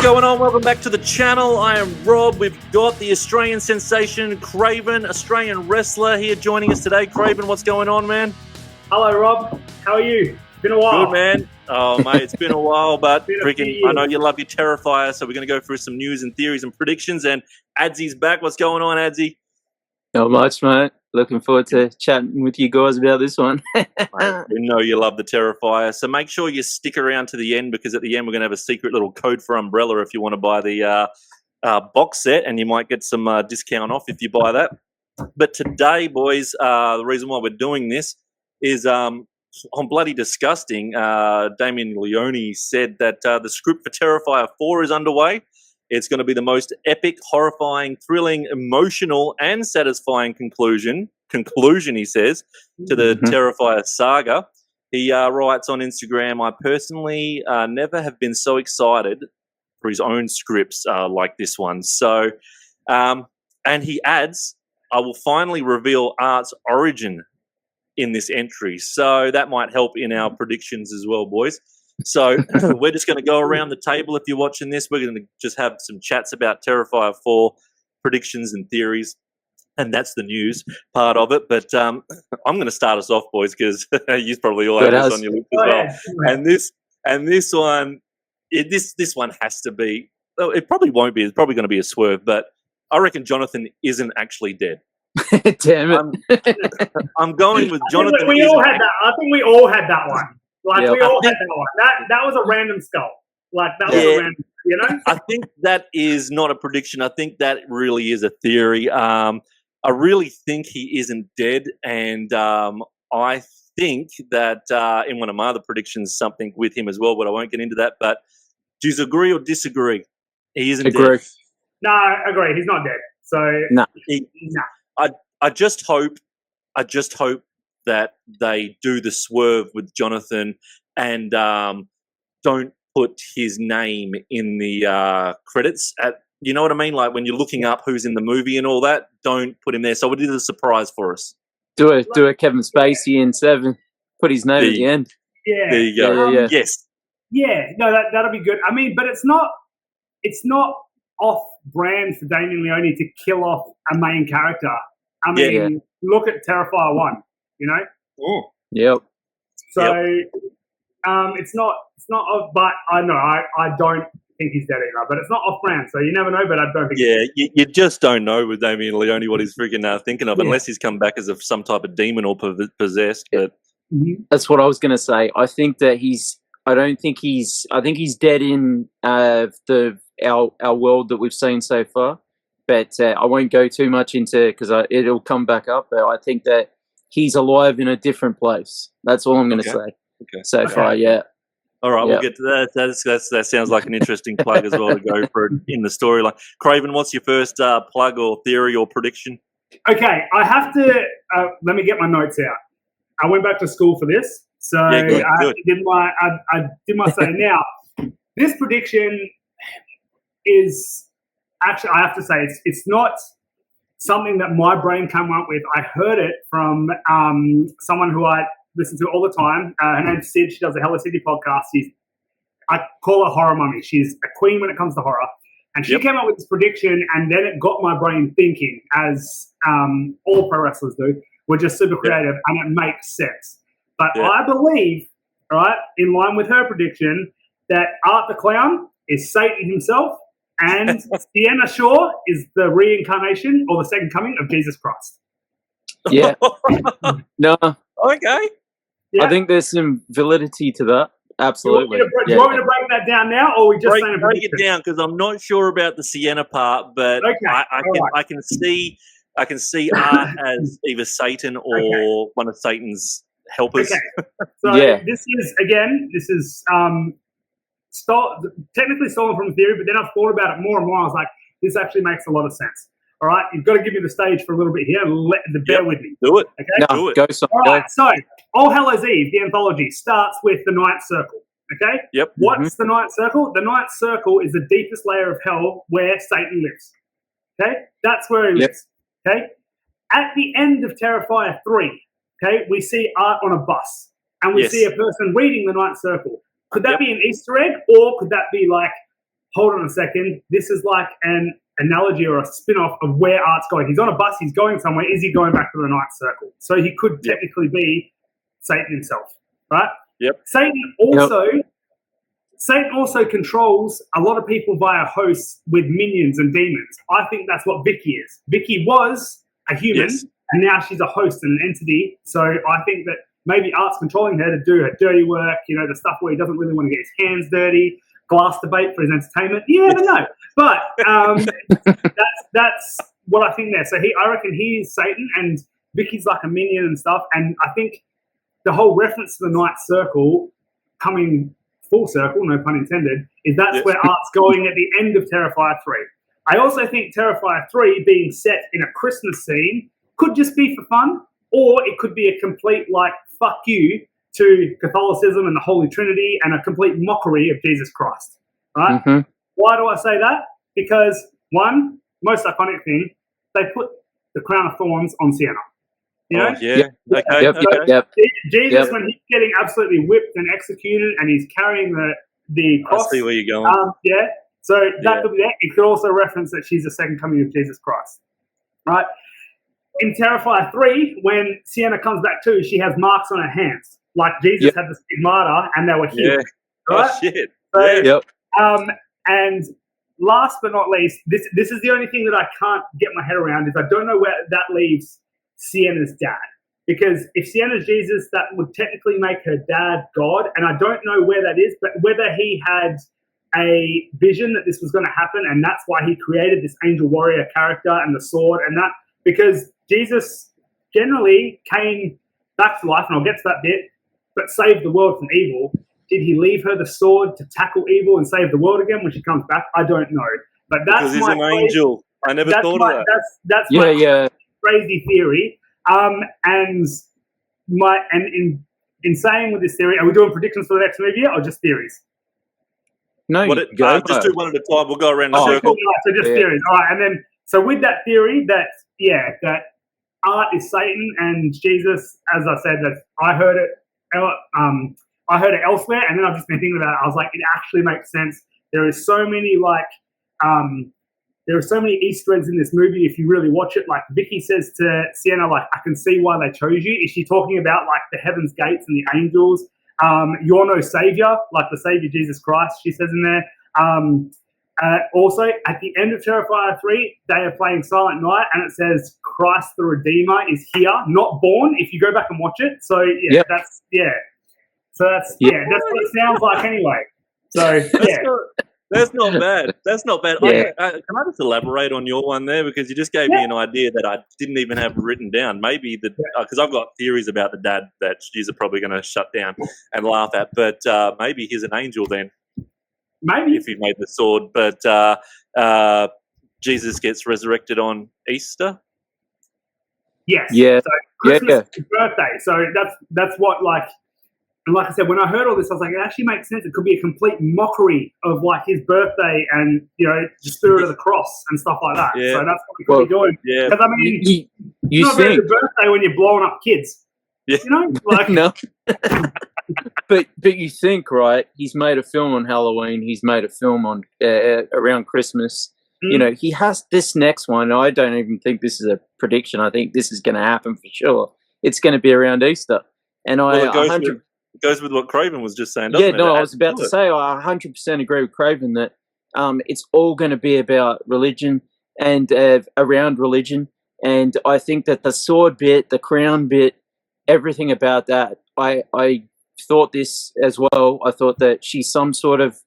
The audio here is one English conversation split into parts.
going on? Welcome back to the channel. I am Rob. We've got the Australian sensation, CRAVEN, Australian wrestler, here joining us today. CRAVEN, what's going on, man? Hello, Rob. How are you? It's been a while. Good, man. Oh, mate, it's been a while, but freaking, I know you love your Terrifier, so we're going to go through some news and theories and predictions, and ADSEY's back. What's going on, ADSEY? Not much, mate. Looking forward to chatting with you guys about this one. Mate, we know you love the Terrifier, so make sure you stick around to the end, because at the end we're going to have a secret little code for Umbrella if you want to buy the box set, and you might get some discount off if you buy that. But today, boys, the reason why we're doing this is on Bloody Disgusting, Damien Leone said that the script for Terrifier 4 is underway. It's going to be the most epic, horrifying, thrilling, emotional, and satisfying conclusion, he says, to the Terrifier saga. He writes on Instagram, I personally never have been so excited for his own scripts like this one. So, and he adds, I will finally reveal Art's origin in this entry. So that might help in our predictions as well, boys. So we're just going to go around the table. If you're watching this, we're going to just have some chats about Terrifier 4 predictions and theories, and that's the news part of it. But I'm going to start us off, boys, because you probably all have this on your list as well. And this one, this one has to be. It probably won't be. It's probably going to be a swerve, but I reckon Jonathan isn't actually dead. Damn it! I'm going with Jonathan. We all had that. I think we all had that one. Like, we all had that one. That was a random skull. Like, that was a random, you know? I think that is not a prediction. I think that really is a theory. I really think he isn't dead, and I think that in one of my other predictions, something with him as well, but I won't get into that. But do you agree or disagree? He isn't dead. No, I agree. He's not dead. So, no. I just hope that they do the swerve with Jonathan and don't put his name in the credits. You know what I mean? Like when you're looking up who's in the movie and all that, don't put him there. So it is a surprise for us. Do a Kevin Spacey in 7. Put his name at the end. Yeah. There you go. Yes. Yeah. No, that'll be good. I mean, but it's not off brand for Damien Leone to kill off a main character. I mean, look at Terrifier 1. You know? Oh. Yep. So, it's not, but I know, I don't think he's dead either, but it's not off brand, so you never know, but I don't think you just don't know with Damien Leone what he's freaking thinking of, unless he's come back as some type of demon or possessed, but... That's what I was going to say. I think that I think he's dead in our world that we've seen so far. But I won't go too much into because it'll come back up. But I think that he's alive in a different place. That's all I'm going to say. So far, yeah. All right, we'll get to that. That sounds like an interesting plug as well to go for it in the storyline. CRAVEN, what's your first plug or theory or prediction? Okay, I have to let me get my notes out. I went back to school for this, so I did my say. Now, this prediction is. Actually, I have to say, it's not something that my brain came up with. I heard it from someone who I listen to all the time. Her name's Sid. She does a Hello City podcast. I call her Horror Mummy. She's a queen when it comes to horror. And she came up with this prediction, and then it got my brain thinking, as all pro wrestlers do. We're just super creative, and it makes sense. But I believe, right, in line with her prediction, that Art the Clown is Satan himself, and Sienna Shaw is the reincarnation or the second coming of Jesus Christ. Yeah. No. Okay. Yeah. I think there's some validity to that. Absolutely. Do you want me to break that down now, or we just saying a break it down? Because I'm not sure about the Sienna part, but I can see Art as either Satan or one of Satan's helpers. Okay. So this is technically stolen from theory, but then I've thought about it more and more. I was like, this actually makes a lot of sense. All right, you've got to give me the stage for a little bit here. Bear with me. Do it. Okay, do it. Go. All right, so All Hallows Eve, the anthology, starts with the Ninth Circle. Okay. Yep. What's the Ninth Circle? The Ninth Circle is the deepest layer of hell where Satan lives. Okay, that's where he lives. Okay. At the end of Terrifier 3, okay, we see Art on a bus, and we see a person reading the Ninth Circle. Could that be an Easter egg, or could that be like hold on a second, this is like an analogy or a spin-off of where Art's going. He's on a bus, he's going somewhere. Is he going back to the Ninth Circle? So he could technically be Satan himself, right? Yep. Satan also controls a lot of people via hosts with minions and demons. I think that's what Vicky is. Vicky was a human, and now she's a host and an entity. So I think that maybe Art's controlling her to do her dirty work, the stuff where he doesn't really want to get his hands dirty, glass debate for his entertainment. You never know. But that's what I think there. So I reckon he is Satan, and Vicky's like a minion and stuff. And I think the whole reference to the Ninth Circle coming full circle, no pun intended, is that's where Art's going at the end of Terrifier 3. I also think Terrifier 3 being set in a Christmas scene could just be for fun, or it could be a complete, fuck you to Catholicism and the Holy Trinity and a complete mockery of Jesus Christ, right? Mm-hmm. Why do I say that? Because, one, most iconic thing, they put the crown of thorns on Sienna. Okay. Jesus, when he's getting absolutely whipped and executed and he's carrying the cross. I see where you're going. So that could be that. It could also reference that she's the second coming of Jesus Christ, right? In Terrifier 3, when Sienna comes back too, she has marks on her hands. Like Jesus had the stigmata and they were healed. Yeah. Right? Oh, shit. So, and last but not least, this is the only thing that I can't get my head around is I don't know where that leaves Sienna's dad. Because if Sienna's Jesus, that would technically make her dad God. And I don't know where that is, but whether he had a vision that this was going to happen and that's why he created this angel warrior character and the sword and that. Because Jesus generally came back to life, and I'll get to that bit, but saved the world from evil. Did he leave her the sword to tackle evil and save the world again when she comes back? I don't know. But that's because he's an angel. I never thought of that. That's my crazy theory. And in saying with this theory, are we doing predictions for the next movie or just theories? No, just do one at a time. We'll go around the circle. So just theories. All right, and then so with that theory that Art is Satan and Jesus, as I said, that I heard it elsewhere, and then I've just been thinking about it. I was like, it actually makes sense. There is so many there are so many Easter eggs in this movie if you really watch it. Like Vicky says to Sienna, I can see why they chose you. Is she talking about the heaven's gates and the angels? You're no savior, like the savior Jesus Christ, she says in there. Also, at the end of Terrifier 3, they are playing Silent Night, and it says Christ the Redeemer is here, not born. If you go back and watch it, so that's that's what it sounds like anyway. So that's not bad. That's not bad. Yeah. Can I just elaborate on your one there, because you just gave me an idea that I didn't even have written down. Maybe because I've got theories about the dad that you're probably going to shut down and laugh at, but maybe he's an angel then. Maybe if he made the sword, but Jesus gets resurrected on Easter. Yes. Yeah. So Christmas is birthday. So that's what and like I said, when I heard all this, I was like, it actually makes sense. It could be a complete mockery of his birthday and the spirit of the cross and stuff like that. Yeah. So that's what we could be doing. Yeah. Because I mean, you it's not a very good birthday when you're blowing up kids. Yeah. No. But you think, right? He's made a film on Halloween. He's made a film on around Christmas. Mm. He has this next one. I don't even think this is a prediction. I think this is going to happen for sure. It's going to be around Easter, and it goes with what Craven was just saying. Doesn't it? I was about to say I 100% agree with Craven that it's all going to be about religion and around religion, and I think that the sword bit, the crown bit, everything about that. I thought this as well. I thought that she's some sort of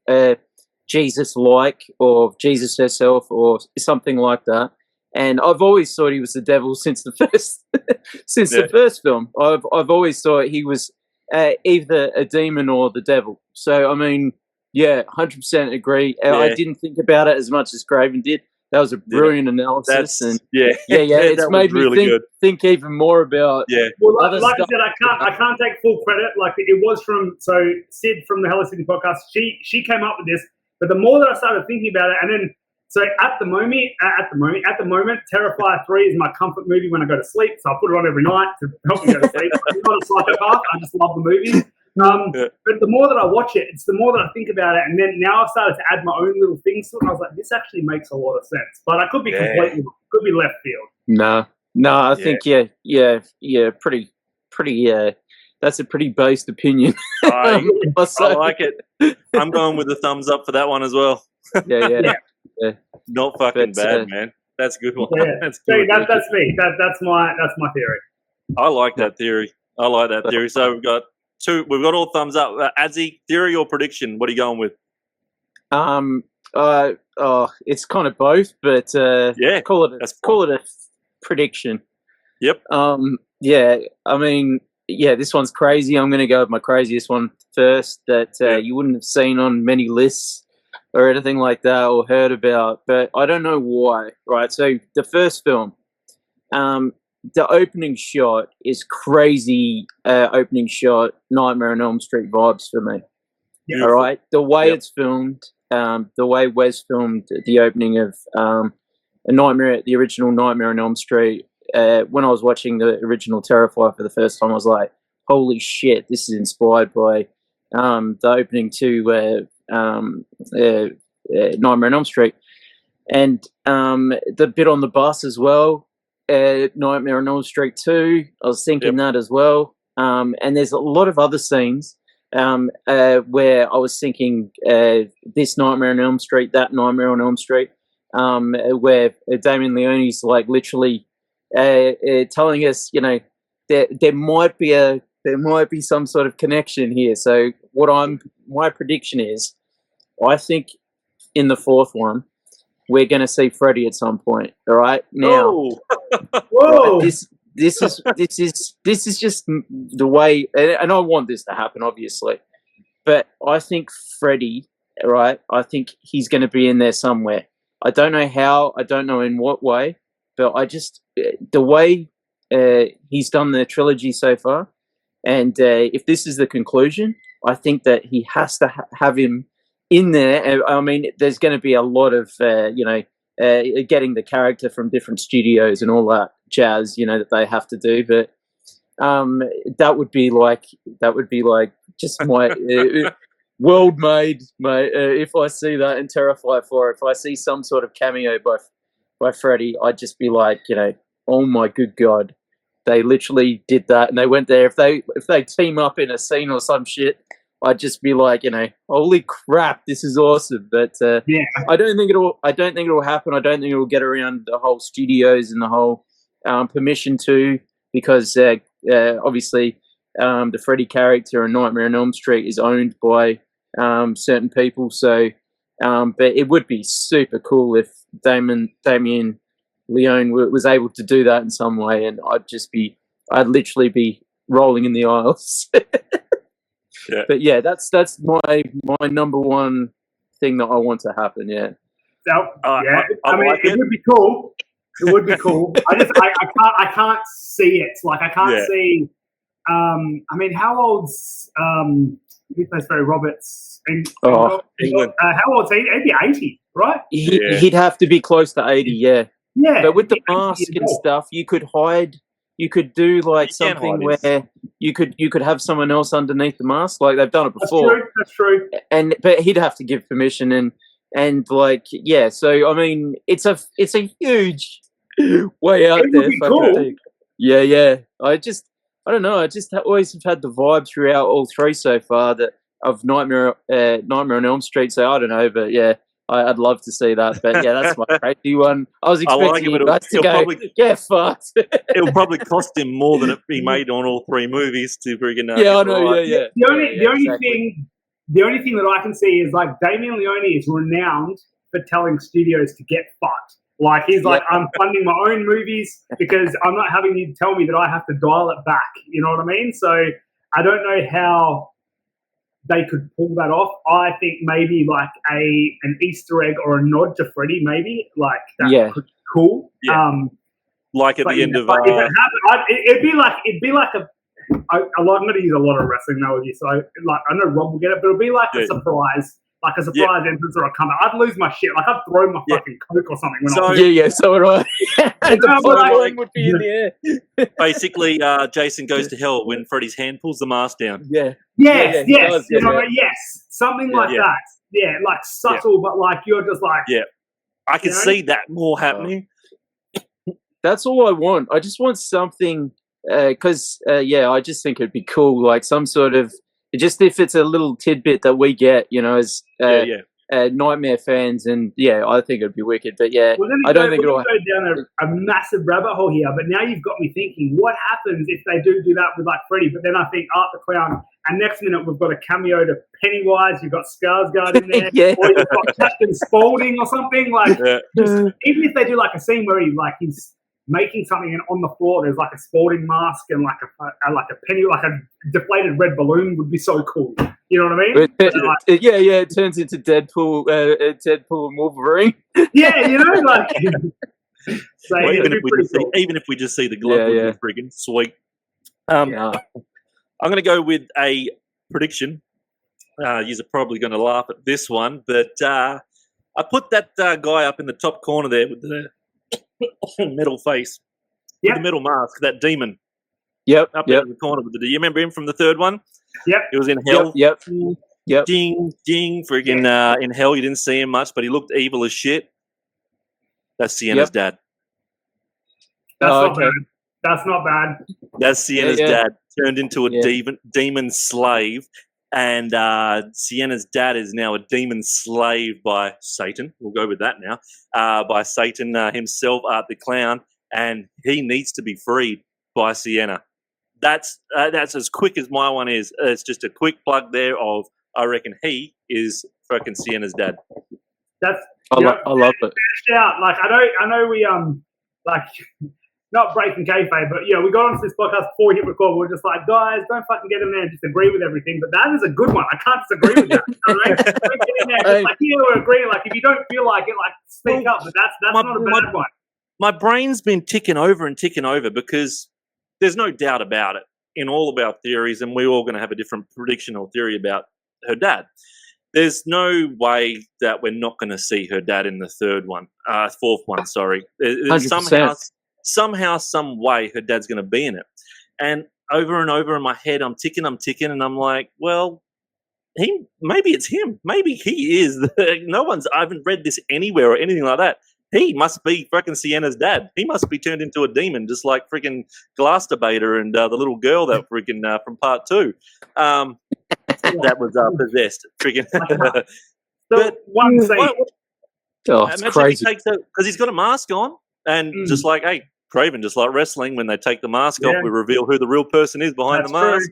Jesus-like, or Jesus herself, or something like that. And I've always thought he was the devil since the first the first film. I've always thought he was either a demon or the devil. So I mean, 100% agree. Yeah. I didn't think about it as much as Craven did. That was a brilliant analysis, it's made me really think even more about. Yeah. Well, like I said, I can't take full credit. Like it was from Sid from the Hello City podcast. She came up with this, but the more that I started thinking about it, and then at the moment, Terrifier 3 is my comfort movie when I go to sleep. So I put it on every night to help me go to sleep. I'm not a psychopath. I just love the movie. But the more that I watch it, it's the more that I think about it, and then now I've started to add my own little things to it. And I was like, this actually makes a lot of sense, but I could be completely, could be left field. No, I think pretty. That's a pretty based opinion. I like it. I'm going with the thumbs up for that one as well. Yeah. Not fucking bad, man. That's a good one. Yeah. That's good. That's me. That's my theory. I like that theory. So we've got all thumbs up. ADSEY, theory or prediction? What are you going with? It's kind of both, but call it a prediction. Yep. I mean, this one's crazy. I'm going to go with my craziest one first that you wouldn't have seen on many lists or anything like that or heard about, but I don't know why. Right. So the first film, the opening shot is crazy. Opening shot, Nightmare on Elm Street vibes for me. Yeah. All right, the way it's filmed, the way Wes filmed the opening of the original Nightmare on Elm Street. When I was watching the original Terrifier for the first time, I was like, "Holy shit! This is inspired by the opening to Nightmare on Elm Street," and the bit on the bus as well. Nightmare on Elm Street 2. I was thinking that as well. And there's a lot of other scenes where I was thinking this Nightmare on Elm Street, that Nightmare on Elm Street, where Damien Leone's like literally telling us, there might be some sort of connection here. So my prediction is, I think in the fourth one, we're going to see Freddy at some point. All right, now, Whoa! Right, this is just the way, and I want this to happen, obviously. But I think Freddy, right? I think he's going to be in there somewhere. I don't know how. I don't know in what way. But the way he's done the trilogy so far, and if this is the conclusion, I think that he has to have him in there. I mean, there's going to be a lot of getting the character from different studios and all that jazz, that they have to do. But that would be like just my world made, mate. If I see that in Terrifier 4, if I see some sort of cameo by Freddy, I'd just be like, oh my good God, they literally did that, and they went there. If they team up in a scene or some shit, I'd just be like, holy crap, this is awesome. But I don't think it'll happen. I don't think it'll get around the whole studios and the whole permission to, because obviously the Freddy character in Nightmare on Elm Street is owned by certain people. So, but it would be super cool if Damien Leone was able to do that in some way, and I'd literally be rolling in the aisles. Yeah. But that's my number one thing that I want to happen. Yeah. So, I mean, it would be cool. It would be cool. I can't see it. Like, I can't see. I mean, how old's who plays Barry Roberts? England. How old's he? He'd be 80, right? He'd have to be close to 80. Yeah. Yeah. But with the mask and stuff, you could hide. You could do like something where you could have someone else underneath the mask, like they've done it before. That's true. But he'd have to give permission and like So I mean, it's a huge way out there. Cool. Yeah. I don't know. I just always have had the vibe throughout all three so far of Nightmare on Elm Street. So I don't know, but yeah. I'd love to see that, but that's my crazy one. I was expecting you guys to go, fucked. It'll probably cost him more than it be made on all three movies to friggin' I know, right. yeah. The only thing that I can see is like Damien Leone is renowned for telling studios to get fucked. Like he's like, I'm funding my own movies because I'm not having you tell me that I have to dial it back. You know what I mean? So I don't know how they could pull that off. I think maybe like an Easter egg or a nod to Freddy, maybe like that could be cool. Yeah. Like at the end of. If it happened, it'd be like I'm going to use a lot of wrestling analogies, so like I know Rob will get it, but it'll be like a surprise like a surprise entrance or a comeback. I'd lose my shit. Like I'd throw my fucking Coke or something. When so would I. The popcorn would be in the air. Basically, Jason goes to hell when Freddy's hand pulls the mask down. Yes, something like that. Yeah, like subtle, but like you're just like. Yeah, I can see that more happening. That's all I want. I just want something, because I just think it'd be cool, like some sort of, just if it's a little tidbit that we get, as Nightmare fans, and I think it'd be wicked. But I don't think it'll go down a massive rabbit hole here. But now you've got me thinking, what happens if they do that with like Freddy? But then I think Art the Clown, and next minute we've got a cameo to Pennywise. You've got Skarsgård in there, or you've got Captain Spaulding or something. Like, even if they do like a scene where he's making something and on the floor there's like a Spaulding mask and like a penny, like a deflated red balloon would be so cool. You know what I mean? It turns into Deadpool and Wolverine. Like. So well, even if we just see the glove, would be freaking sweet. I'm going to go with a prediction. You're probably going to laugh at this one, but I put that guy up in the top corner there with the metal face, with the metal mask, that demon. Up there in the corner. You remember him from the third one? He was in hell. Ding, ding. Friggin' in hell, you didn't see him much, but he looked evil as shit. That's Sienna's dad. That's not bad. That's Sienna's dad turned into a demon slave. And Sienna's dad is now a demon slave by Satan. We'll go with that now. By Satan himself, Art the Clown. And he needs to be freed by Sienna. That's as quick as my one is. It's just a quick plug there of, I reckon he is fucking Sienna's dad. I love it. Out. Like, I know we, like... Not breaking kayfabe, but we got onto this podcast before we hit record. We're just like, guys, don't fucking get in there and just agree with everything. But that is a good one. I can't disagree with that. Right? Don't get in there just like, we're agreeing. Like, if you don't feel like it, like, speak up. But that's not a bad one. My brain's been ticking over because there's no doubt about it in all of our theories, and we're all going to have a different prediction or theory about her dad. There's no way that we're not going to see her dad in the fourth one. Sorry, 100%. Somehow, some way, her dad's going to be in it. And over in my head, I'm ticking, and I'm like, well, maybe it's him. Maybe he is. I haven't read this anywhere or anything like that. He must be freaking Sienna's dad. He must be turned into a demon, just like freaking Glassdebater and the little girl that freaking from part 2 that was possessed. Freaking. But one scene. It's crazy. Because he's got a mask on. And just like, hey, Craven, just like wrestling, when they take the mask off, we reveal who the real person is behind the mask.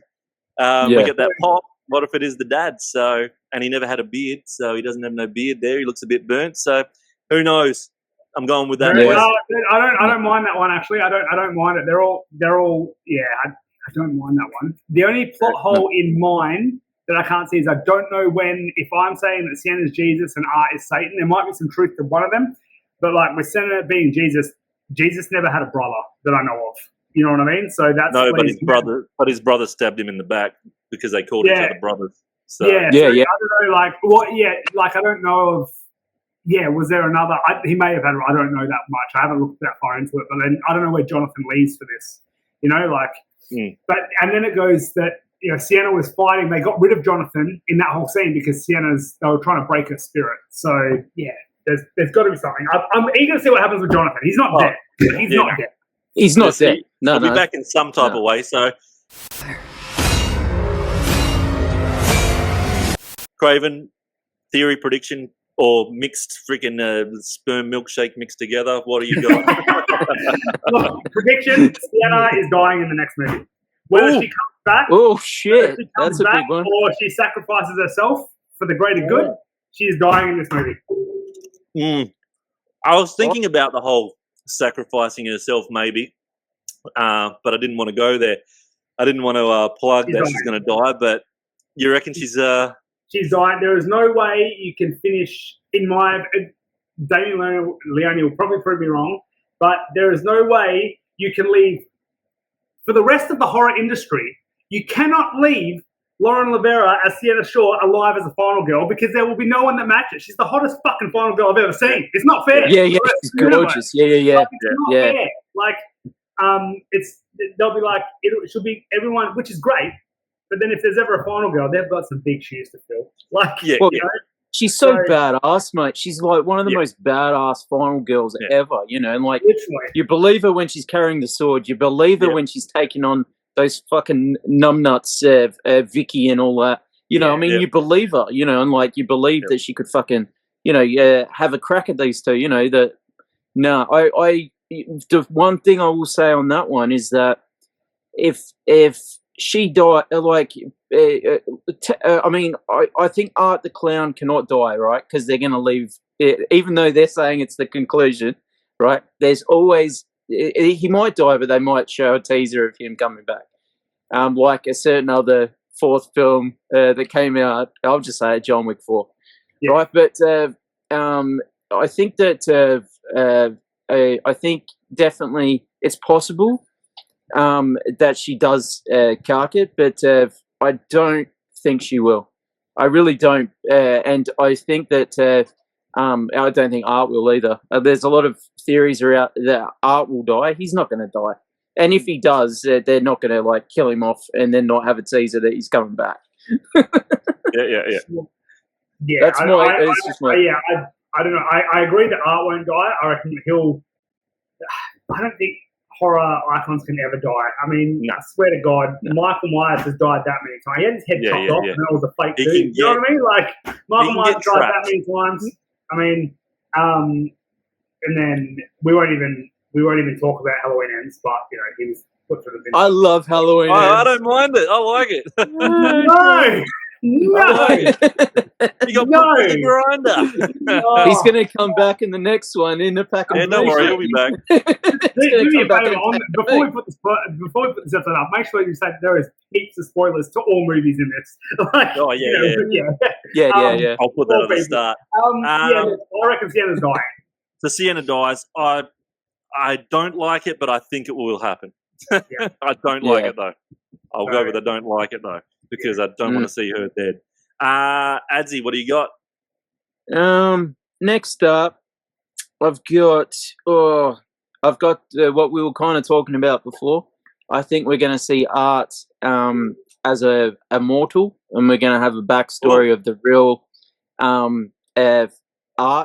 We get that pop. What if it is the dad? So, and he never had a beard, so he doesn't have no beard there. He looks a bit burnt. So, who knows? I'm going with that. I don't mind that one actually. I don't mind it. They're all. I don't mind that one. The only plot hole in mine that I can't see is I don't know if I'm saying that Sienna's Jesus and Art is Satan. There might be some truth to one of them. But like with Senna being Jesus never had a brother that I know of. You know what I mean? So that's but his brother stabbed him in the back because they called each other brothers. So. I don't know, like what? Yeah, like I don't know of. Yeah, was there another? He may have had. I don't know that much. I haven't looked that far into it. But then I don't know where Jonathan leads for this. But and then it goes that Sienna was fighting. They got rid of Jonathan in that whole scene because they were trying to break her spirit. So yeah. There's got to be something. I'm eager to see what happens with Jonathan. He's not dead. He's not dead. He's not dead. He'll be back in some type of way. So, Craven, theory, prediction, or mixed freaking sperm milkshake mixed together. What do you got? Prediction: Sienna is dying in the next movie. Whether she comes back, shit, that's a big one, or she sacrifices herself for the greater good, she is dying in this movie. I was thinking about the whole sacrificing herself, maybe, but I didn't want to go there. I didn't want to plug that she's going to die. But you reckon she's dying? There is no way you can finish. Damien Leone will probably prove me wrong, but there is no way you can leave for the rest of the horror industry. You cannot leave Lauren Rivera as Sienna Shaw alive as a final girl because there will be no one that matches. She's the hottest fucking final girl I've ever seen. It's not fair. Yeah, she's gorgeous. Yeah. Like, it's not fair. Like, they'll be like, it should be everyone, which is great. But then if there's ever a final girl, they've got some big shoes to fill. Like, you know? She's so badass, mate. She's like one of the most badass final girls ever, you know. And like, you believe her when she's carrying the sword. You believe her when she's taking on those fucking numbnuts, Vicky and all that. You know, I mean, you believe her, you know, and like you believe that she could fucking, you know, have a crack at these two. You know that. No, the one thing I will say on that one is that if she died, like, I mean, I think Art the Clown cannot die, right? Because they're going to leave, even though they're saying it's the conclusion, right? There's always, he might die, but they might show a teaser of him coming back. Like a certain other fourth film that came out, I'll just say it, John Wick 4, right? But I think that, I think definitely it's possible that she does cark it, but I don't think she will. I really don't, and I think that I don't think Art will either. There's a lot of theories around that Art will die. He's not going to die, and if he does, they're not going to like kill him off and then not have a teaser that he's coming back. Yeah, that's I don't know. I agree that Art won't die. I reckon he'll. I don't think horror icons can ever die. I mean, I swear to God, Michael Myers has died that many times. He had his head chopped off, and that was a fake dude. You know what I mean? Like Michael Myers died that many times. I mean, and then we won't even talk about Halloween Ends, but you know, he was put to the bin. I love Halloween Ends. I don't mind it. I like it. No. You got put in the grinder. No. He's going to come back in the next one in a pack of don't worry, he'll be back. Do me a favor, before we put this episode up, make sure you say there is heaps of spoilers to all movies in this. Like, yeah. I'll put that at the start. I reckon Sienna's dying. So Sienna dies. I don't like it, but I think it will happen. I don't like it though. I'll go with I don't like it though, because I don't want to see her dead. ADSEY, what do you got? Next up, I've got what we were kind of talking about before. I think we're going to see Art as a mortal, and we're going to have a backstory of the real Art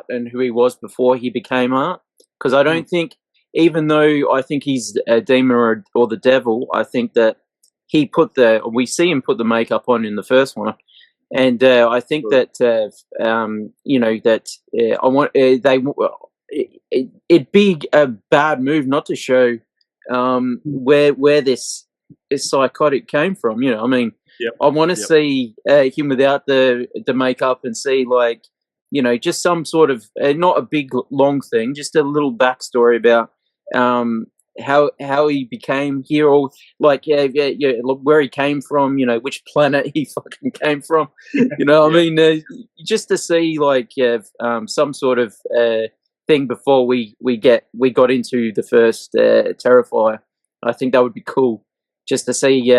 and who he was before he became Art. Because I don't think, even though I think he's a demon or the devil, I think that we see him put the makeup on in the first one, and I think that you know that I want it'd be a bad move not to show where this psychotic came from. You know, I mean, I want to see him without the makeup and see, like, you know, just some sort of not a big long thing, just a little backstory about how he became here, or like where he came from, you know, which planet he fucking came from, you know. I mean, just to see like some sort of thing before we got into the first Terrifier. I think that would be cool, just to see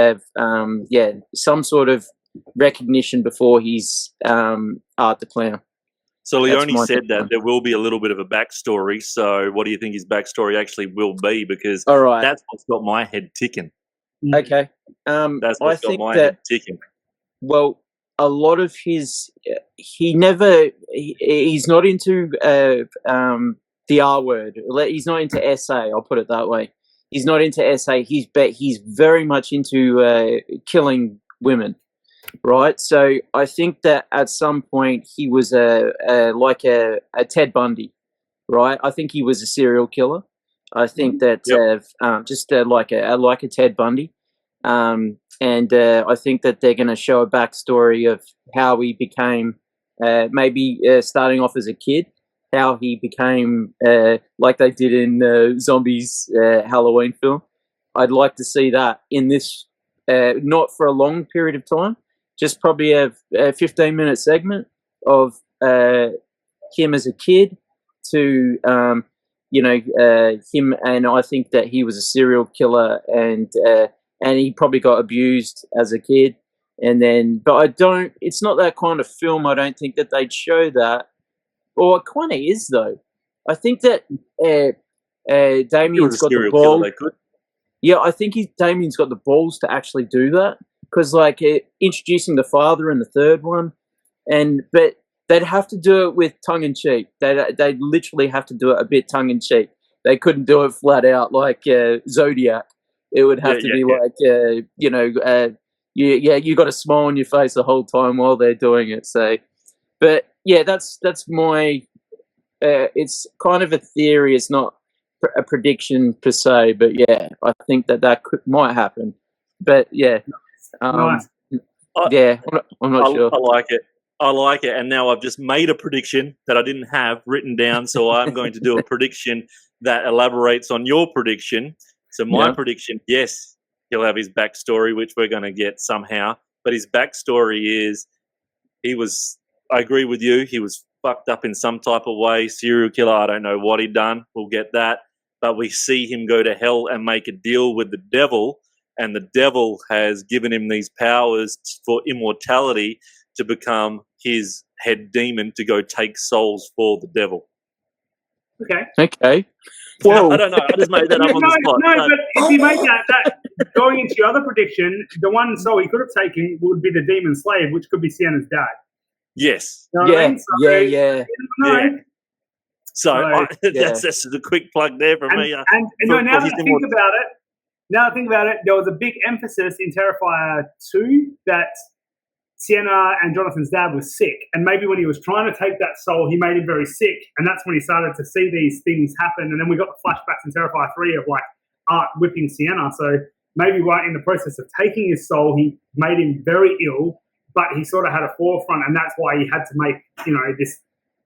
some sort of recognition before he's Art the Clown. So Leone said that there will be a little bit of a backstory. So what do you think his backstory actually will be? Because that's what's got my head ticking. Okay. That's what's got my head ticking. Well, a lot of he's not into the R word. He's not into essay. I'll put it that way. He's not into essay. He's very much into killing women. Right, so I think that at some point he was like a Ted Bundy, right? I think he was a serial killer. I think that just like a Ted Bundy, and I think that they're going to show a backstory of how he became, maybe starting off as a kid, how he became like they did in Zombies Halloween film. I'd like to see that in this, not for a long period of time. Just probably a 15-minute segment of him as a kid to, him, and I think that he was a serial killer, and he probably got abused as a kid, And then, but I don't. It's not that kind of film. I don't think that they'd show that. Or it kind of is though. I think that Damien's got the ball. Yeah, I think Damien's got the balls to actually do that because, like, introducing the father in the third one, but they'd have to do it with tongue in cheek. They'd literally have to do it a bit tongue in cheek. They couldn't do it flat out like Zodiac. It would have to be like, you got a smile on your face the whole time while they're doing it. So, but yeah, that's my. It's kind of a theory. It's not a prediction per se, but yeah, I think that might happen. But yeah, Nice. I'm not sure. I like it. And now I've just made a prediction that I didn't have written down, so I'm going to do a prediction that elaborates on your prediction. So my prediction, yes, he'll have his backstory, which we're going to get somehow. But his backstory is I agree with you, he was fucked up in some type of way, serial killer, I don't know what he'd done, we'll get that. But we see him go to hell and make a deal with the devil, and the devil has given him these powers for immortality to become his head demon to go take souls for the devil. Okay. Whoa. I don't know. I just made that up on the spot. No, but if you make that going into your other prediction, the one soul he could have taken would be the demon slave, which could be Sienna's dad. Yes. You know what I mean? Yeah. So that's just a quick plug there from me. Now that I think about it, there was a big emphasis in Terrifier 2 that Sienna and Jonathan's dad was sick, and maybe when he was trying to take that soul, he made him very sick, and that's when he started to see these things happen. And then we got the flashbacks in Terrifier 3 of like Art whipping Sienna. So maybe right in the process of taking his soul, he made him very ill, but he sort of had a forefront, and that's why he had to make this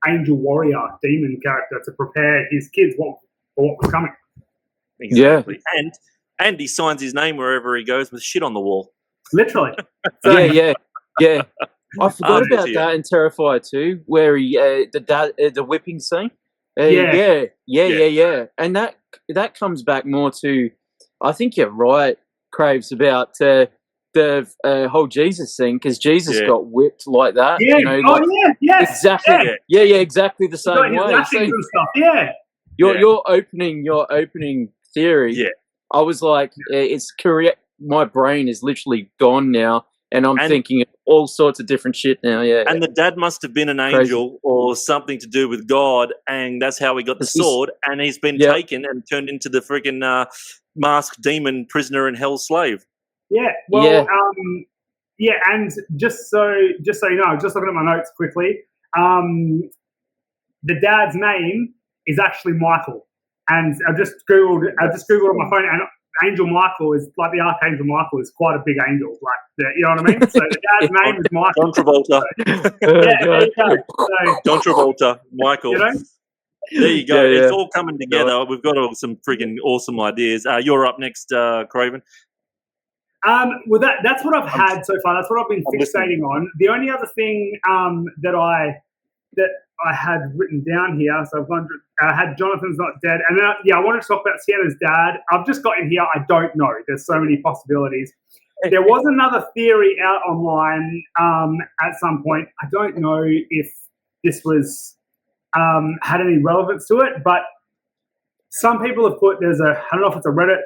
angel warrior demon character to prepare his kids for what was coming. Exactly. Yeah. And he signs his name wherever he goes with shit on the wall. Literally. So, yeah. I forgot about that in Terrifier 2, where he the whipping scene. Yeah. And that comes back more to, I think you're right, Craves, about the whole Jesus thing, because Jesus got whipped like that. Yeah. Exactly. Yeah, exactly the same way. So, and stuff. Your opening theory. Yeah. I was like, it's correct. My brain is literally gone now, and I'm thinking of all sorts of different shit now. Yeah. And the dad must have been an angel or something to do with God, and that's how he got the sword. And he's been taken and turned into the freaking masked demon prisoner and hell slave. Yeah. Well. And just so you know, just looking at my notes quickly, the dad's name is actually Michael. And I just googled on my phone, and Angel Michael is like the Archangel Michael is quite a big angel, like you know what I mean. So the dad's name is Michael. John Travolta. There you go. So, John Travolta, Michael. There you go. Yeah. It's all coming together. We've got some freaking awesome ideas. You're up next, Craven. Well, that's what I've had so far. That's what I've been fixating on. The only other thing that I had written down here, so I had Jonathan's not dead, and then I wanted to talk about Sienna's dad. I've just got in here, I don't know. There's so many possibilities. There was another theory out online at some point. I don't know if this was had any relevance to it, but some people have put I don't know if it's a Reddit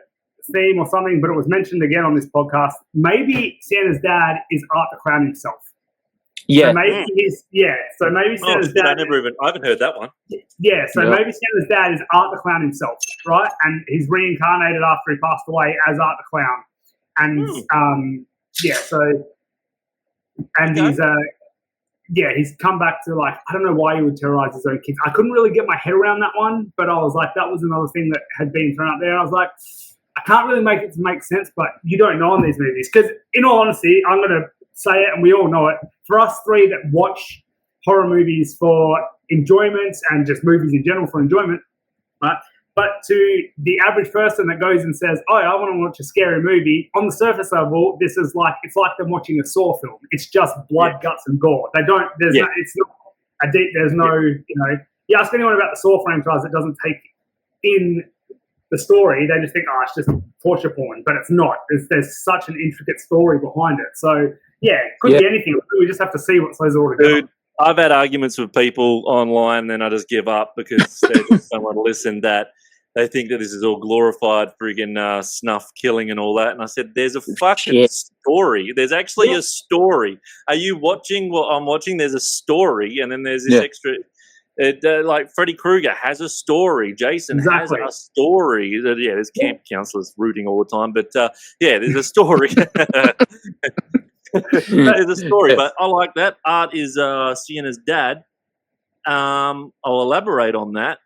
theme or something, but it was mentioned again on this podcast. Maybe Sienna's dad is Art the Clown himself. Yeah. So maybe Sienna's dad. I haven't heard that one. Yeah. So maybe Sienna's dad is Art the Clown himself, right? And he's reincarnated after he passed away as Art the Clown, and he's come back to, like, I don't know why he would terrorize his own kids. I couldn't really get my head around that one, but I was like, that was another thing that had been thrown up there. I was like, I can't really make it to make sense, but you don't know in these movies, because in all honesty, I'm going to say it, and we all know it. For us three that watch horror movies for enjoyment and just movies in general for enjoyment, right? But to the average person that goes and says, "Oh, I want to watch a scary movie," on the surface level, it's like them watching a Saw film. It's just blood, guts, and gore. It's not a deep. There's no, you ask anyone about the Saw franchise that doesn't take in the story, they just think, it's just torture porn, but it's not. There's such an intricate story behind it. So Yeah, it could be anything. We just have to see what says all together. Dude, I've had arguments with people online, and I just give up because they just don't want to listen. That they think that this is all glorified friggin' snuff killing and all that. And I said, there's a fucking story. There's actually a story. Are you watching what I'm watching? There's a story, and then there's this extra. Like Freddy Krueger has a story. Jason has a story. There's camp counselors rooting all the time, but there's a story. There's a story, but I like that. Art is Sienna's dad. I'll elaborate on that.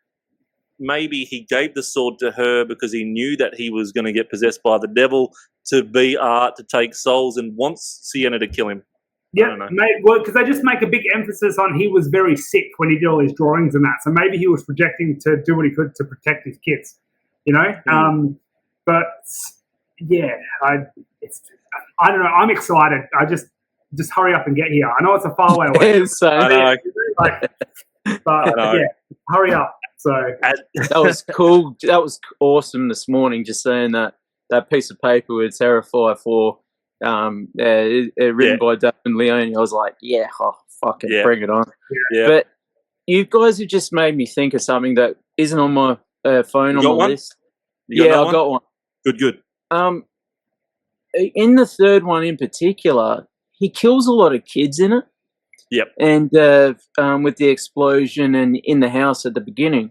Maybe he gave the sword to her because he knew that he was going to get possessed by the devil to be Art, to take souls, and wants Sienna to kill him. Yeah, well, because they just make a big emphasis on he was very sick when he did all his drawings and that. So maybe he was projecting to do what he could to protect his kids, you know? But yeah, I don't know. I'm excited. I just hurry up and get here. I know it's a far way away. I know. But yeah, hurry up. So that was cool. That was awesome this morning. Just saying that piece of paper with Terrifier 4, written by David Leone. I was like, bring it on. Yeah. But you guys have just made me think of something that isn't on my phone on the list. I got one. Good. In the third one in particular, he kills a lot of kids in it. Yep. And with the explosion and in the house at the beginning,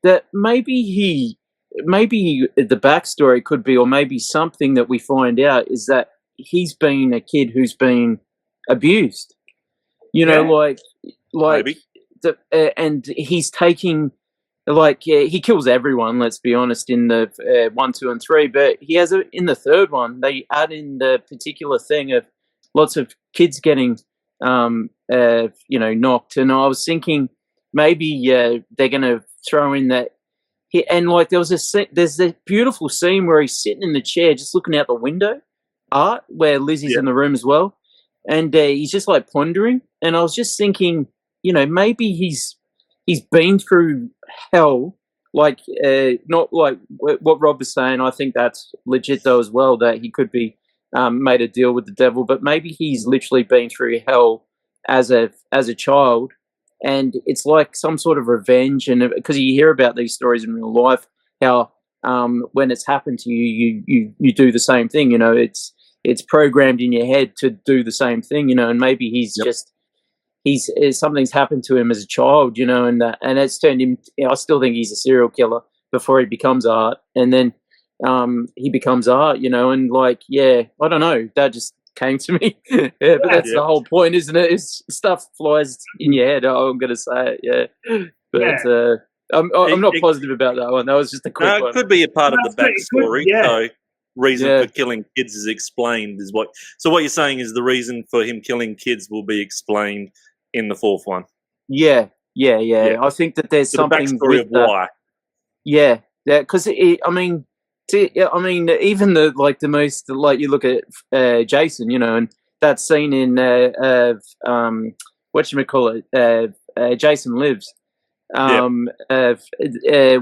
that maybe the backstory could be, or maybe something that we find out is that he's been a kid who's been abused. You know, like maybe. And he's taking, he kills everyone. Let's be honest, in the 1, 2, and 3. But he has in the third one, they add in the particular thing of lots of kids getting knocked, and I was thinking maybe they're going to throw in that. And there's a beautiful scene where he's sitting in the chair, just looking out the window, Art, where Lizzie's in the room as well, and he's just like pondering. And I was just thinking, maybe he's been through hell, not like what Rob was saying. I think that's legit though as well, that he could be made a deal with the devil, but maybe he's literally been through hell as a child, and it's like some sort of revenge. And because you hear about these stories in real life, how when it's happened to you, you do the same thing. It's programmed in your head to do the same thing. And maybe he's something's happened to him as a child. And it's turned him. I still think he's a serial killer before he becomes Art, and then he becomes Art, and I don't know, that just came to me. But that's the whole point, isn't it? Is stuff flies in your head. I'm going to say it, but I'm not positive about that one. That was just a quick one. It could be a part of the backstory. So reason for killing kids is explained. So what you're saying is the reason for him killing kids will be explained in the fourth one. Yeah. I think that there's something the backstory of why. Yeah, because even the most, you look at Jason, and that scene in Jason Lives,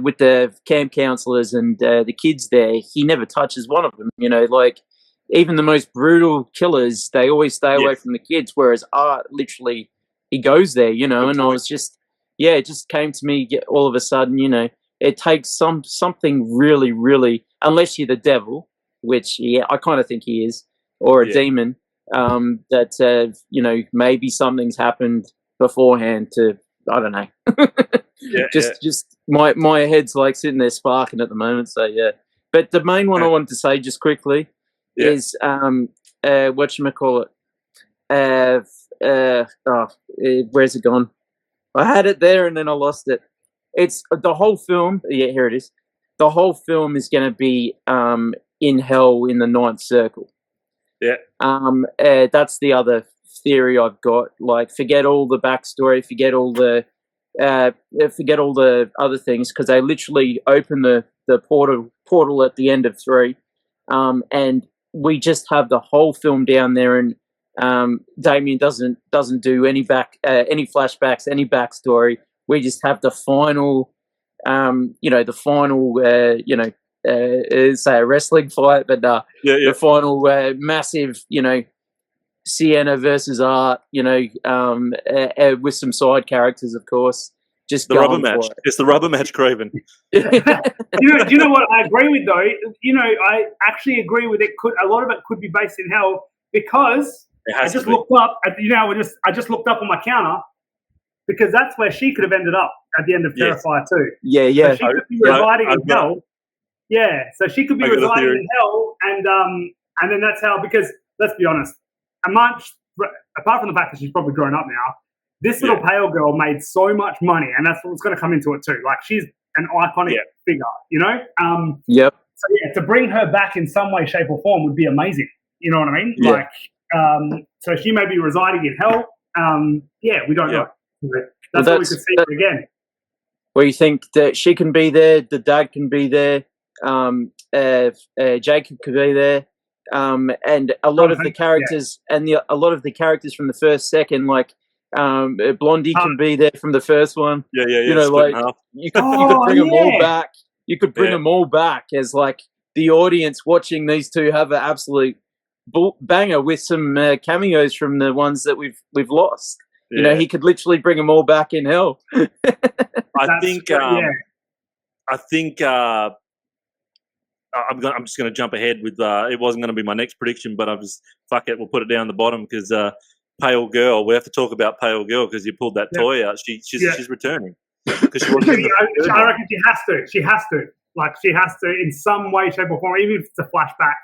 with the camp counselors and the kids there, he never touches one of them. Even the most brutal killers, they always stay away from the kids. Whereas Art, literally, he goes there. And I was just, it just came to me all of a sudden. It takes something really, really, unless you're the devil, which I kind of think he is, or a demon. That maybe something's happened beforehand to, I don't know. Just my head's sitting there sparking at the moment. So but the main one I wanted to say just quickly is whatchamacallit. Where's it gone? I had it there and then I lost it. It's the whole film. Yeah, here it is. The whole film is going to be in hell in the ninth circle. Yeah. That's the other theory I've got. Forget all the backstory, forget all the other things, because they literally open the portal at the end of 3, and we just have the whole film down there, and Damien doesn't do any flashbacks, any backstory. We just have the final, say a wrestling fight, but the final massive, Sienna versus Art, with some side characters, of course. Just the rubber match. It's the rubber match, Craven. Do you know what I agree with though? I actually agree with it. A lot of it could be based in hell because I just looked up. I just looked up on my counter because that's where she could have ended up at the end of Terrifier 2. Yeah. So she could be residing in hell. Yeah, so she could be residing in hell, and then that's how. Because let's be honest, apart from the fact that she's probably grown up now, this little pale girl made so much money, and that's what's going to come into it too. Like she's an iconic figure, Yep. So to bring her back in some way, shape, or form would be amazing. You know what I mean? Yeah. So she may be residing in hell. We don't know. That's what we could see again. Where you think that she can be there, the dad can be there, Jacob could be there, and a lot of the characters a lot of the characters from the first, second, like Blondie can be there from the first one. Yeah. You could bring them all back. You could bring them all back as like the audience watching these two have an absolute banger with some cameos from the ones that we've lost. Yeah. He could literally bring them all back in hell. I think I'm just going to jump ahead with. It wasn't going to be my next prediction, but fuck it. We'll put it down the bottom because Pale Girl. We have to talk about Pale Girl because you pulled that toy out. She's returning. Because I reckon she has to. She has to. Like she has to in some way, shape, or form, even if it's a flashback.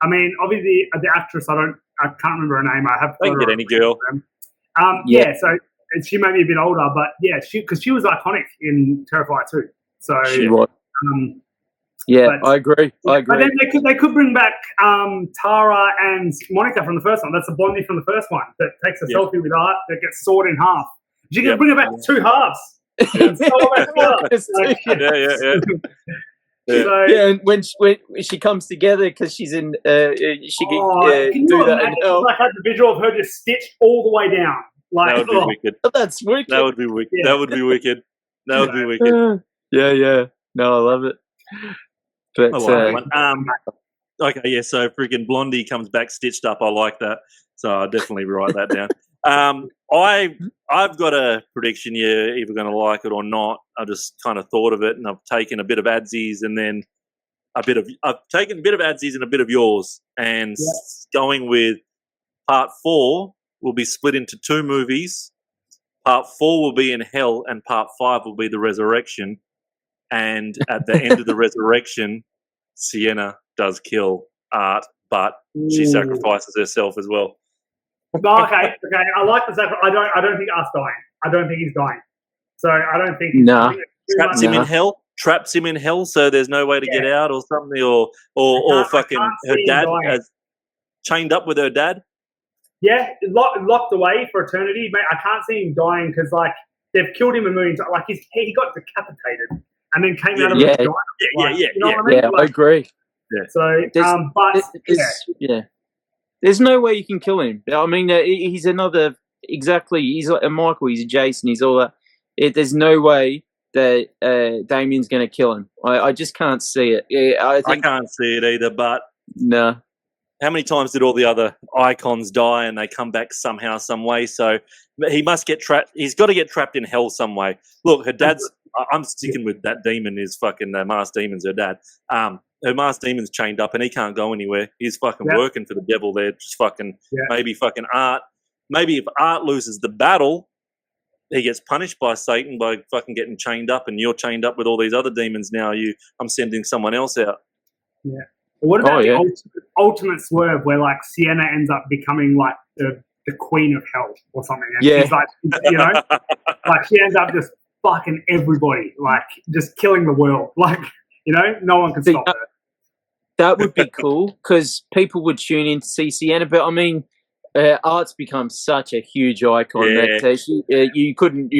I mean, obviously the actress. I can't remember her name. I can get any girl. So she may be a bit older, but because she was iconic in Terrifier 2. So she was. I agree. But then they could bring back Tara and Monica from the first one. That's the Blondie from the first one that takes a selfie with Art that gets sawed in half. She can bring it back to two halves. And when she comes together because she's in, she can do that in hell. I had the visual of her just stitched all the way down. Like, that would be wicked. That's wicked. That would be wicked. Yeah. That would be wicked. That would be wicked. Yeah. No, I love it. But okay, so freaking Blondie comes back stitched up. I like that. So I'll definitely write that down. I've got a prediction. You're either going to like it or not. I just kind of thought of it, and I've taken a bit of ADSEY's and then I've taken a bit of ADSEY's and a bit of yours, and going with part 4 will be split into 2 movies. Part 4 will be in hell, and part 5 will be the resurrection. And at the end of the resurrection, Sienna does kill Art, but she sacrifices herself as well. Okay. I like the sacrifice. I don't think Art's dying. I don't think he's dying. So I don't think. Traps him in hell. Traps him in hell, so there's no way to get out, or something, or fucking her dad has chained up with her dad. Yeah, locked away for eternity. Mate, I can't see him dying because like they've killed him a million times. Like he got decapitated and then came out of his vagina. You know what I mean? I agree. Yeah. So, there's no way you can kill him. I mean, he's another exactly. He's like a Michael. He's a Jason. He's all that. There's no way that Damien's going to kill him. I just can't see it. I can't see it either. But no. How many times did all the other icons die and they come back somehow, some way? So he must get trapped. He's got to get trapped in hell some way. Look, her dad's. I'm sticking with that demon. Is fucking masked demon's her dad. Her masked demon's chained up and he can't go anywhere. He's fucking working for the devil there. Just fucking maybe fucking Art. Maybe if Art loses the battle, he gets punished by Satan by fucking getting chained up, and you're chained up with all these other demons now. I'm sending someone else out. Yeah. What about the ultimate swerve where like Sienna ends up becoming like the queen of hell or something? And she's like, like she ends up just fucking everybody, like just killing the world. Like, no one can stop her. That would be cool because people would tune in to see Sienna. But I mean, Art's become such a huge icon that you couldn't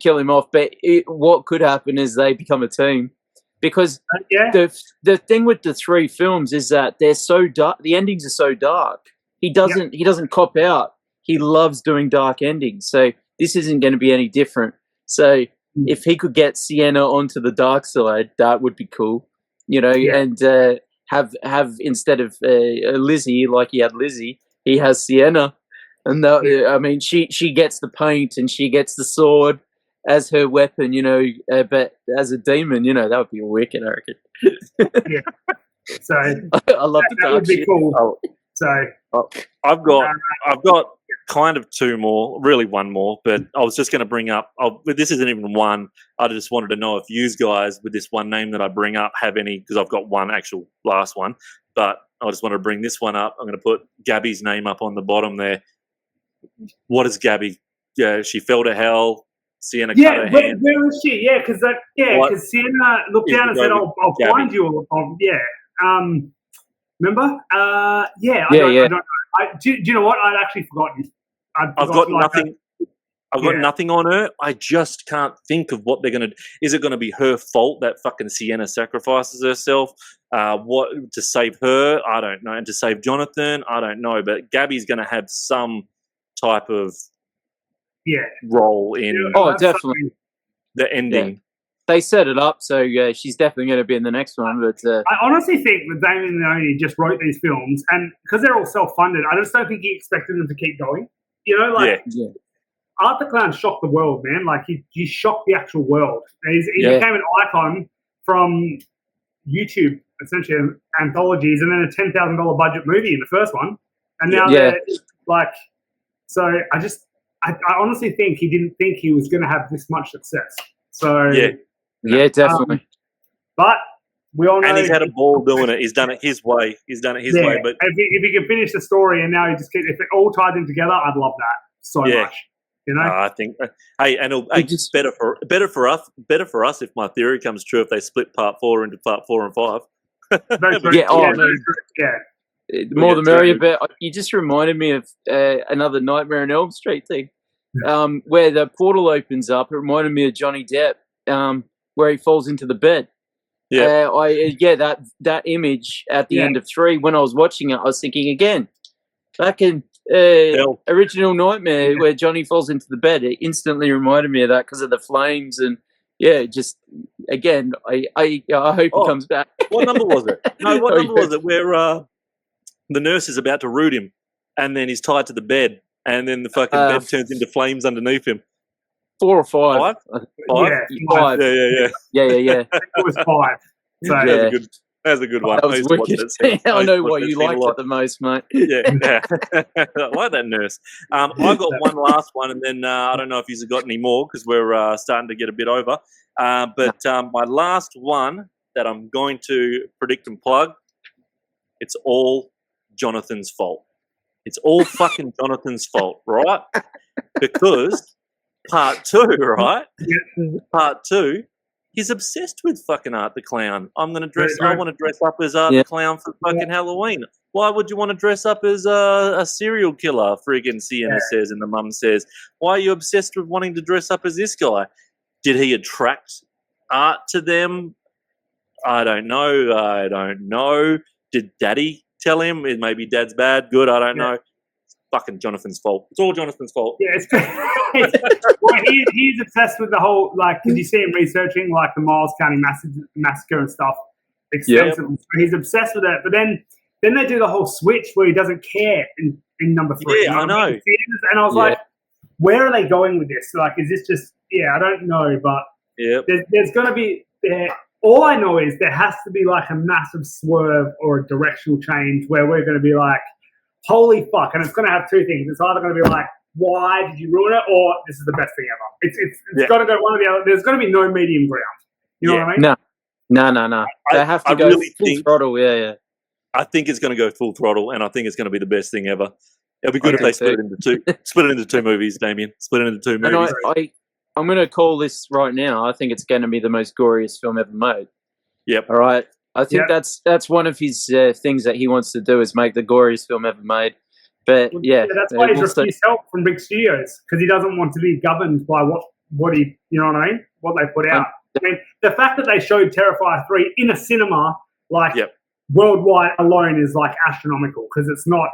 kill him off. But what could happen is they become a team. Because the thing with the 3 films is that they're so dark. The endings are so dark. He doesn't cop out. He loves doing dark endings. So this isn't going to be any different. So if he could get Sienna onto the dark side, that would be cool. And have instead of Lizzie, like he had Lizzie, he has Sienna, and I mean, she gets the paint and she gets the sword as her weapon, but as a demon, that would be wicked, I reckon. Yeah. So I love the that would dark be shit. cool. Oh. So I've got kind of two more, really one more, but I was just going to bring up. But this isn't even one. I just wanted to know if you guys, with this one name that I bring up, have any, because I've got one actual last one, but I just want to bring this one up. I'm going to put Gabby's name up on the bottom there. What is Gabby? Yeah, she fell to hell. Sienna cut her hand. Where is she? Yeah, because Sienna looked down and said, "I'll find you." Remember? I don't know. Do you know what? I'd actually forgotten. I've got nothing. I've got nothing on her. I just can't think of what they're going to. Is it going to be her fault that fucking Sienna sacrifices herself? What to save her? I don't know. And to save Jonathan, I don't know. But Gabby's going to have some type of role in. Definitely the ending. Yeah. They set it up, so she's definitely going to be in the next one. But I honestly think that Damien Leone just wrote these films, and because they're all self-funded, I just don't think he expected them to keep going. Art the Clown shocked the world, man. Like he shocked the actual world. He became an icon from YouTube, essentially anthologies, and then a $10,000 budget movie in the first one, and now they're like. So I honestly think he didn't think he was going to have this much success. So yeah, definitely. But we all know, and he's had a ball doing it. He's done it his way. Way. But if he can finish the story, and now he just if it all ties in together, I'd love that so much. I think. Hey, and it's better for us if my theory comes true. If they split part 4 into part 4 and 5. The more the merrier. But you just reminded me of another Nightmare on Elm Street thing. Where the portal opens up, it reminded me of Johnny Depp, where he falls into the bed. That image at the end of 3, when I was watching it, I was thinking again, back in original Nightmare, where Johnny falls into the bed, it instantly reminded me of that because of the flames and just again, I hope he comes back. What number was it? No, what number was it? Where the nurse is about to root him, and then he's tied to the bed. And then the fucking bed turns into flames underneath him. 4 or 5. 5? 5. Yeah. It was 5. So That's a good one. That was wicked. I know what you liked it the most, mate. Yeah. I like that nurse. I've got one last one, and then I don't know if you've got any more because we're starting to get a bit over. But my last one that I'm going to predict and plug, it's all Jonathan's fault. It's all fucking Jonathan's fault, right? Because part 2, right? Part 2, he's obsessed with fucking Art the Clown. I want to dress up as Art the Clown for fucking Halloween. Why would you want to dress up as a serial killer? Friggin' Sienna says, and the mum says. Why are you obsessed with wanting to dress up as this guy? Did he attract Art to them? I don't know. Did Daddy tell him? Maybe Dad's bad, good, I don't know. It's fucking Jonathan's fault. It's all Jonathan's fault. Yeah, well, he's obsessed with the whole, because you see him researching, the Miles County massacre and stuff extensively. So he's obsessed with it. But then they do the whole switch where he doesn't care in number 3. Yeah, I know. And I was like, where are they going with this? Is this just, I don't know, but there's going to be... all I know is there has to be a massive swerve or a directional change where we're going to be holy fuck. And it's going to have 2 things. It's either going to be why did you ruin it? Or this is the best thing ever. It's got to go one or the other. There's going to be no medium ground. You know what I mean? No. They have to go full throttle. Yeah. I think it's going to go full throttle, and I think it's going to be the best thing ever. It'll be good if they split it into 2 movies, Damien. Split it into 2 movies. And I'm going to call this right now. I think it's going to be the most goriest film ever made. Yep. All right. I think that's one of his things that he wants to do is make the goriest film ever made. But that's why he's refused help from big studios, because he doesn't want to be governed by what he, you know what I mean? What they put out. I mean, the fact that they showed Terrifier 3 in a cinema, worldwide alone, is astronomical, because it's not,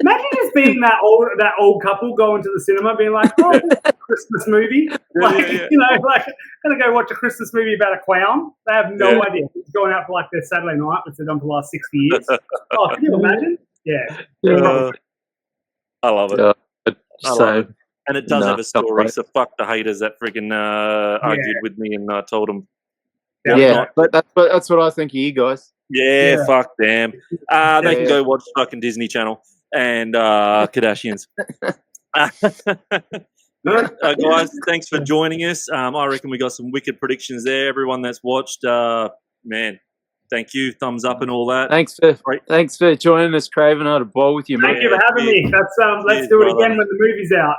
Imagine just being that old couple going to the cinema, being like, "Oh, this is a Christmas movie." Gonna go watch a Christmas movie about a clown. They have no idea. It's going out for their Saturday night, which they've done for the last 60 years. Oh, can you imagine? Yeah. I love it. I love it. And it does have a story, so fuck the haters that freaking argued with me and told them. But that's what I think of you guys. Yeah, fuck them. They can go watch fucking Disney Channel and Kardashians. Guys, thanks for joining us. I reckon we got some wicked predictions there. Everyone that's watched, man, thank you. Thumbs up and all that. Thanks for joining us, Craven. I had a ball with you, mate. Thank you for having me. Let's do it again when the movie's out.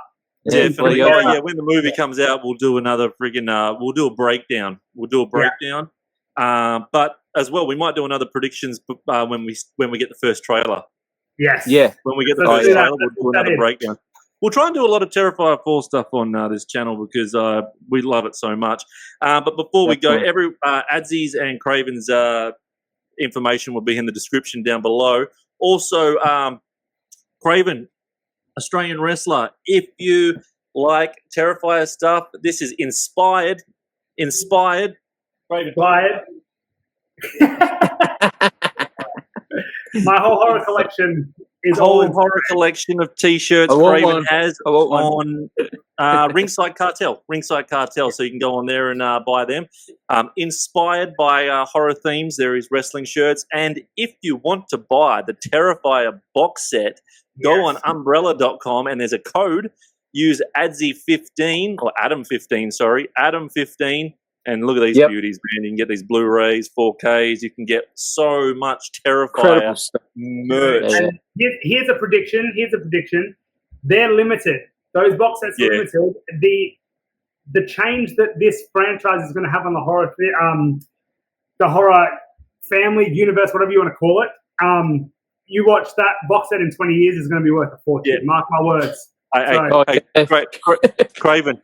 Definitely. Yeah, when the movie comes out, we'll do another friggin' we'll do a breakdown. But as well, we might do another predictions when we get the first trailer. Yes. Yeah. When we get the first trailer, we'll do another breakdown. We'll try and do a lot of Terrifier 4 stuff on this channel because we love it so much. But before we go, every ADSEY's and CRAVEN's information will be in the description down below. Also, CRAVEN, Australian wrestler. If you like Terrifier stuff, this is inspired. CRAVEN. My whole horror collection is horror collection of T-shirts CRAVEN has on Ringside Cartel. So you can go on there and buy them. Inspired by horror themes, there is wrestling shirts. And if you want to buy the Terrifier box set, go on umbrella.com and there's a code. Use ADSEY15 or Adam15, Adam15. And look at these beauties, man. You can get these Blu-rays, 4Ks. You can get so much Terrifier merch. And here's a prediction. They're limited. Those box sets are limited. The change that this franchise is going to have on the horror family, universe, whatever you want to call it, you watch that box set in 20 years is going to be worth a fortune. Yeah. Mark my words. CRAVEN,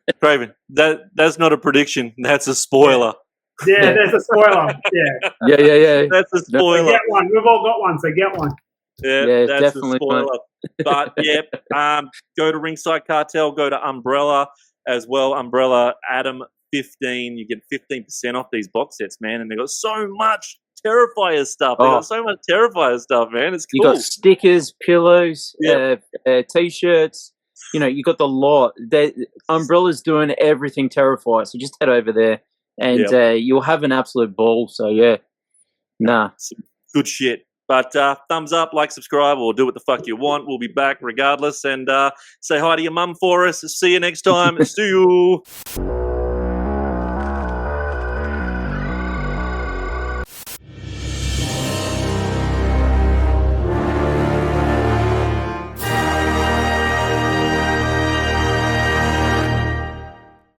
that's not a prediction. That's a spoiler. Yeah, that's a spoiler. Yeah. That's a spoiler. Get one. We've all got one, so get one. Yeah, that's definitely a spoiler. But go to Ringside Cartel. Go to Umbrella as well. Umbrella Adam 15. You get 15% off these box sets, man. And they got so much Terrifier stuff. They got so much Terrifier stuff, man. It's cool. You got stickers, pillows, T-shirts. You know, you got the lot. Umbrella's doing everything Terrifier, so just head over there and you'll have an absolute ball. So, good shit. But thumbs up, like, subscribe, or do what the fuck you want. We'll be back regardless. And say hi to your mum for us. See you next time. See you.